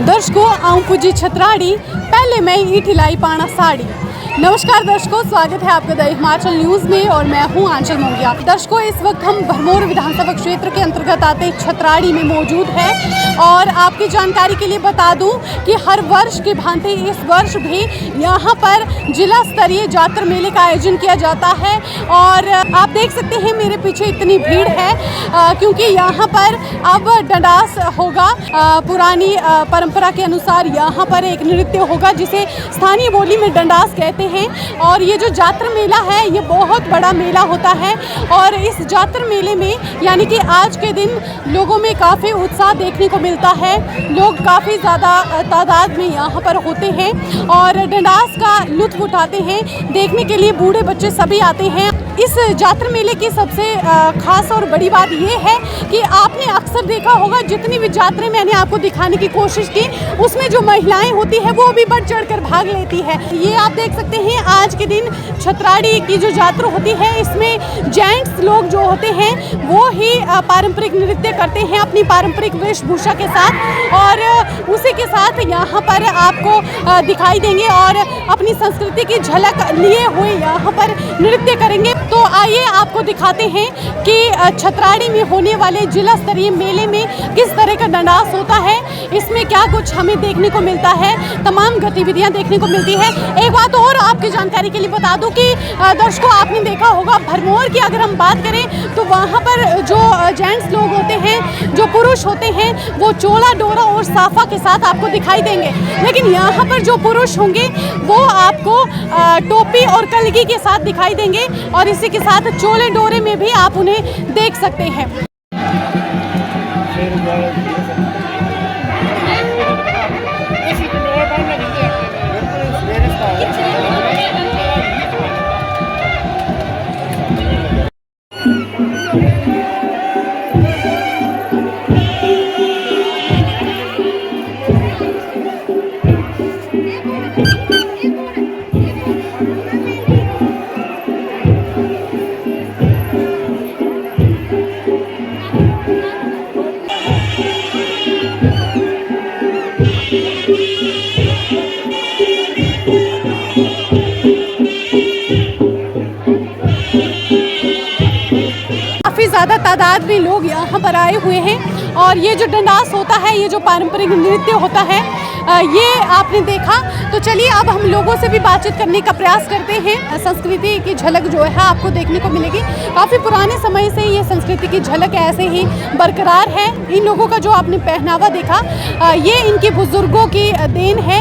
दर्शकों आऊं पूजी छतराड़ी पहले मैं ईठी लाई पाना साड़ी। नमस्कार दर्शकों, स्वागत है आपका द हिमाचल न्यूज़ में और मैं हूं आंचल मोंगिया। दर्शकों, इस वक्त हम भरमौर विधानसभा क्षेत्र के अंतर्गत आते छतराड़ी में मौजूद हैं और आपकी जानकारी के लिए बता दूं कि हर वर्ष की भांति इस वर्ष भी यहां पर जिला स्तरीय जातर मेले का आयोजन किया जाता है। और आप देख सकते हैं मेरे पीछे इतनी भीड़ है क्योंकि यहाँ पर अब डंडास होगा। पुरानी परंपरा के अनुसार यहाँ पर एक नृत्य होगा जिसे स्थानीय बोली में डंडास कहते हैं। और ये जो जातर मेला है ये बहुत बड़ा मेला होता है और इस जातर मेले में यानी कि आज के दिन लोगों में काफ़ी उत्साह देखने को मिलता है। लोग काफ़ी ज़्यादा तादाद में यहाँ पर होते हैं और डंडास का लुत्फ उठाते हैं। देखने के लिए बूढ़े बच्चे सभी आते हैं। इस जातर मेले की सबसे खास और बड़ी बात ये है कि आपने अक्सर देखा होगा जितनी भी जातरें मैंने आपको दिखाने की कोशिश की उसमें जो महिलाएं होती है वो भी बढ़ चढ़ कर भाग लेती है। ये आप देख सकते हैं आज के दिन छतराड़ी की जो जात्रा होती है इसमें जेंट्स लोग जो होते हैं वो ही पारंपरिक नृत्य करते हैं अपनी पारंपरिक वेशभूषा के साथ और उसी के साथ यहाँ पर आपको दिखाई देंगे और अपनी संस्कृति की झलक लिए हुए यहाँ पर नृत्य करेंगे। तो आइए आपको दिखाते हैं कि छतराड़ी में होने वाले जिला स्तरीय मेले में किस तरह का डंडास होता है, इसमें क्या कुछ हमें देखने को मिलता है, तमाम गतिविधियां देखने को मिलती है। एक बात और आपकी जानकारी के लिए बता दूं कि दर्शकों आपने देखा होगा भरमौर की अगर हम बात करें तो वहाँ पर जो जेंट्स लोग होते हैं, जो पुरुष होते हैं वो चोला डोरा और साफा के साथ आपको दिखाई देंगे, लेकिन यहाँ पर जो पुरुष होंगे वो आपको टोपी और कलगी के साथ दिखाई देंगे और इसी के साथ चोले डोरे में भी आप उन्हें देख सकते हैं। काफ़ी ज़्यादा तादाद में लोग यहाँ पर आए हुए हैं और ये जो डंडास होता है, ये जो पारंपरिक नृत्य होता है ये आपने देखा। तो चलिए अब हम लोगों से भी बातचीत करने का प्रयास करते हैं। संस्कृति की झलक जो है आपको देखने को मिलेगी। काफ़ी पुराने समय से ये संस्कृति की झलक ऐसे ही बरकरार है। इन लोगों का जो आपने पहनावा देखा ये इनके बुजुर्गों की देन है।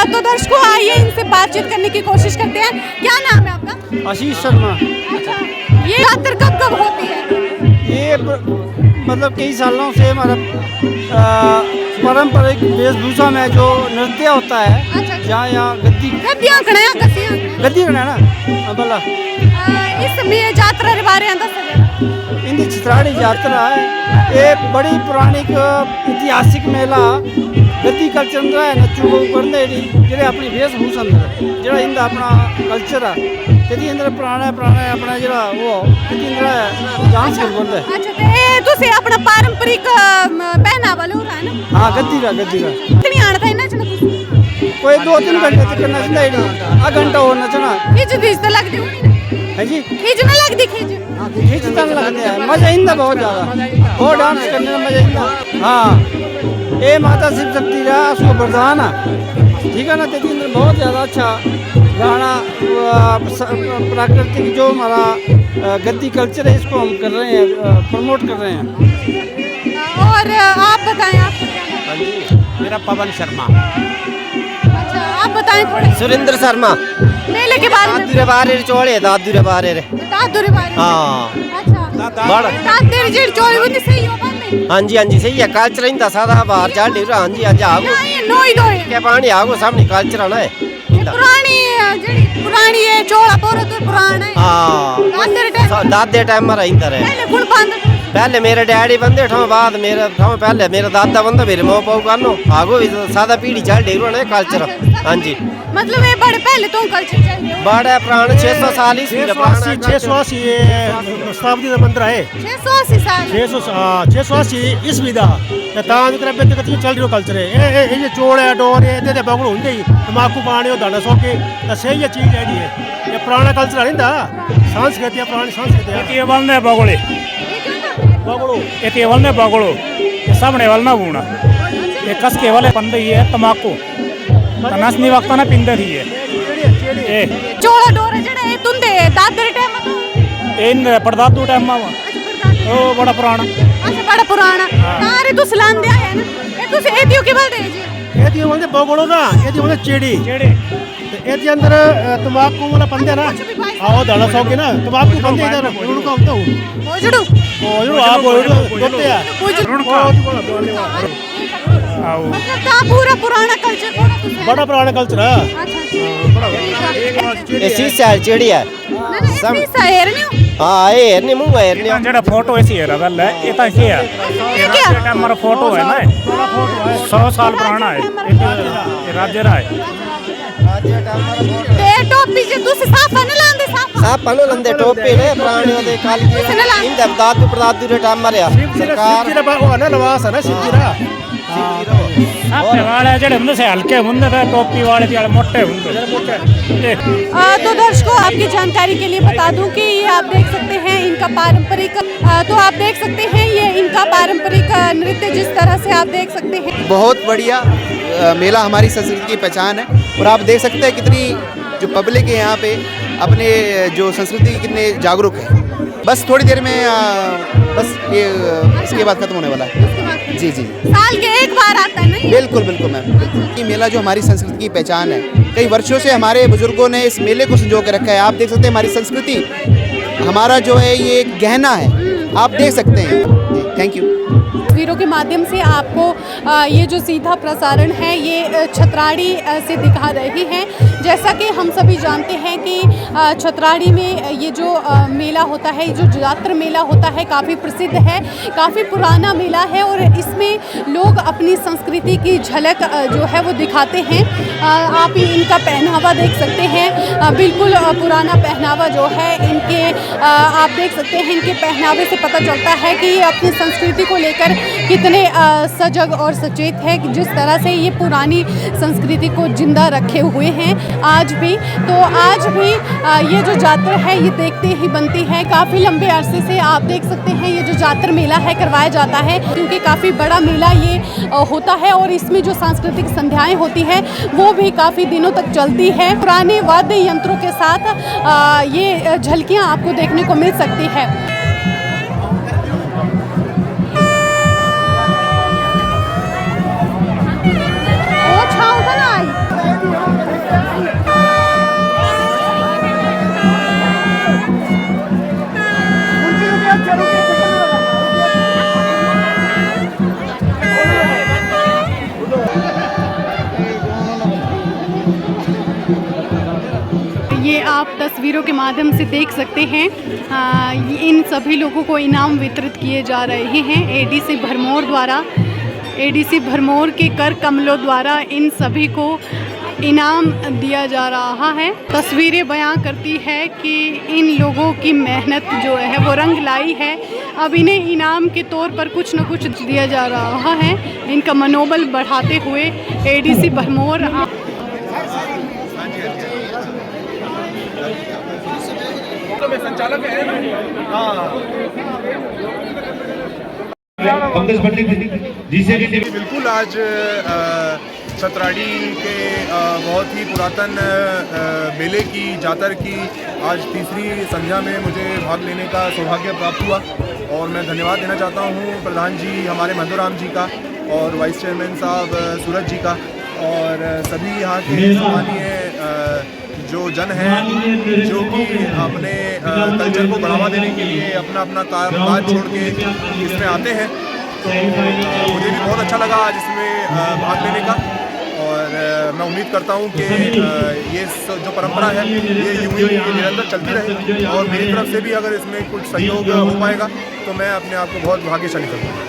तो दर्शकों आइए इनसे बातचीत करने की कोशिश करते हैं। क्या नाम है आपका? आशीष शर्मा। अच्छा, ये जातर कब कब होती है? ये मतलब कई सालों से हमारा पारंपरिक वेशभूषा में जो नृत्य होता है। अच्छा। यहाँ गद्दी ना बोला इस जात्रा के बारे में इंदी छतराड़ी यात्रा है। ये बड़ी पुरानी ऐतिहासिक मेला गद्दी कल्चर है नच्चू करते जेह्ड़े अपनी वेशभूषा जो इंदा अपना कल्चर है तेदी अंदर पुराना अपना जो वो डांस करते हैं। अच्छा, तुसी अपना पारंपरिक पहनावा लो है ना? हाँ, गद्दी का कितनी आना था नचना? कोई 2-3 घंटे तक नचना ही आ घंटा और नचना। खिच तो लगती है जी, खिच ना लगती खिच तो लगते हैं। मजा इंदा बहुत ज़्यादा और डांस करने में मजा इंदा। हाँ, ये माता शिव शक्ति का उसको वरदान है, ठीक है ना। तेरी अंदर बहुत ज़्यादा अच्छा गाना प्राकृतिक जो हमारा गद्दी कल्चर है इसको हम कर रहे हैं, प्रमोट कर रहे हैं। और आप बताएं आपका क्या नाम है? मेरा पवन शर्मा। अच्छा, आप बताएं थोड़े। सुरेंद्र शर्मा। मेले के बारे में दादुरे बारे चोले दादुरे बारे दादुरे बारे। हाँ अच्छा, बड़ दादुरे जेड चोले वो सही हो हाँ जी सही है कल्चर इंदा सादा बाहर चाल डी हाँ जी आगो नोई दोई के पानी आगो सामने कल्चर आना है पुरानी है चोला पोरो तो पुराना है हाँ दादे टाइम में इंदा रहे पहले गुण बंद पहले मेरे डैडी बंदे ठो बाद मेरे ठो पहले मेरा दादा बंदा मेरे मो पाऊ कानो आगो सादा पीढ़ी चाल डी रहा है कल्चर हाँ जी मतलब ये बड़े पहले तो कल्चर चल बड़ा पुराना 600 साल ही 680 शताब्दी का मंदिर है 680 साल 680 ईस्वी दा ते तां दी तरफ ते कती चल रियो कल्चर है ये चोड़ है डोर है ते बगड़ हुंदे ही तमाकू पानी और दाना सोके ते सही ये चीज है ये पुराना कल्चर है संस्कृति पुरानी संस्कृति ये वलने बगड़े बगड़ो ये वलने बगड़ो ये सामने वलना बूना ये कस के वाले पंदे ये तमाकू तनसनी वक्त ना पिंदे थी ये चोला डोर जड़े तुंदे दादर टाइम इन परदादू टाइम में ओ बड़ा पुराना अच्छा बड़ा पुराना तारे तो सलाम दिया है ना ये तो एदियो के बोलते हैं जी ये दी वंदे बगड़ो ना ये दी वंदे चेड़ी जेड़े ये दी अंदर तमाकू वाला पंदे ना आओ दाना सोके ना तमाकू पंदे इधर उनको होता हूं ओजड़ू ओ आप बोलते हैं आओ मतलब ता पूरा पुराना कल्चर बड़ा पुराना कल्चर है ये सीसा चेड़ी है सब शहर में हाँ ये नहीं मुंगा ये नहीं जेड़ा फोटो ऐसी है रवल है ये तो क्या है क्या टाइम मेरा फोटो है ना 100 साल पुराना है ये राज्य रहा है ते टोपी जे तुस साफ न लांदे साफ पनो लंदे टोपी ने पुराने ओदे काल की इंदा दादू परदादू रे टाइम मरिया सरकार शिवजी रा वो ना लवास है ना शिवजी रा सामने वाले जेड़े हुंदे से हल्के हुंदे थे टोपी वाले जेड़े मोटे हुंदे तो दर्शकों आपकी जानकारी के लिए बता दूं कि ये आप देख सकते हैं इनका पारंपरिक तो आप देख सकते हैं ये इनका पारंपरिक नृत्य जिस तरह से आप देख सकते हैं बहुत बढ़िया मेला हमारी संस्कृति की पहचान है और आप देख सकते हैं कितनी जो पब्लिक है यहाँ पे अपने जो संस्कृति की कितने जागरूक है। बस थोड़ी देर में बस ये इसके बाद खत्म होने वाला है। जी साल के एक बार आता है ना बिल्कुल बिल्कुल मैम। ये मेला जो हमारी संस्कृति की पहचान है, कई वर्षों से हमारे बुजुर्गों ने इस मेले को संजो के रखा है। आप देख सकते हैं हमारी संस्कृति हमारा जो है ये एक गहना है, आप देख सकते हैं। Thank you. तस्वीरों के माध्यम से आपको ये जो सीधा प्रसारण है ये छतराड़ी से दिखा रही हैं। जैसा कि हम सभी जानते हैं कि छतराड़ी में ये जो मेला होता है, जो जात्र मेला होता है, काफ़ी प्रसिद्ध है, काफ़ी पुराना मेला है और इसमें लोग अपनी संस्कृति की झलक जो है वो दिखाते हैं। आप इनका पहनावा देख सकते हैं, बिल्कुल पुराना पहनावा जो है इनके आप देख सकते हैं। इनके पहनावे से पता चलता है कि ये अपनी संस्कृति को लेकर कितने सजग और सचेत है, कि जिस तरह से ये पुरानी संस्कृति को जिंदा रखे हुए हैं आज भी। तो आज भी ये जो जात्रा है ये देखते ही बनती है। काफ़ी लंबे अरसे से आप देख सकते हैं ये जो जात्र मेला है करवाया जाता है, क्योंकि काफ़ी बड़ा मेला ये होता है और इसमें जो सांस्कृतिक संध्याएँ होती है वो भी काफ़ी दिनों तक चलती है। पुराने वाद्य यंत्रों के साथ ये झलकियाँ आपको देखने को मिल सकती है। ये आप तस्वीरों के माध्यम से देख सकते हैं। इन सभी लोगों को इनाम वितरित किए जा रहे हैं एडीसी भरमौर द्वारा। एडीसी भरमौर के कर कमलों द्वारा इन सभी को इनाम दिया जा रहा है। तस्वीरें बयां करती है कि इन लोगों की मेहनत जो है वो रंग लाई है। अब इन्हें इनाम के तौर पर कुछ न कुछ दिया जा रहा है, इनका मनोबल बढ़ाते हुए एडीसी भरमौर। संचालक है बिल्कुल। आज छतराड़ी के बहुत ही पुरातन मेले की जातर की आज तीसरी संध्या में मुझे भाग लेने का सौभाग्य प्राप्त हुआ और मैं धन्यवाद देना चाहता हूँ प्रधान जी हमारे मधुराम जी का और वाइस चेयरमैन साहब सूरज जी का और सभी यहाँ के सम्मानीय जो जन हैं जो कि अपने कल्चर को बढ़ावा देने के लिए अपना अपना काज छोड़ के इसमें आते हैं। मुझे भी बहुत अच्छा लगा आज इसमें भाग लेने का। और मैं उम्मीद करता हूँ कि ये जो परंपरा है ये यूं ही निरंतर चलती रहे, और मेरी तरफ से भी अगर इसमें कुछ सहयोग हो पाएगा तो मैं अपने आप को बहुत भाग्यशाली करूँगा।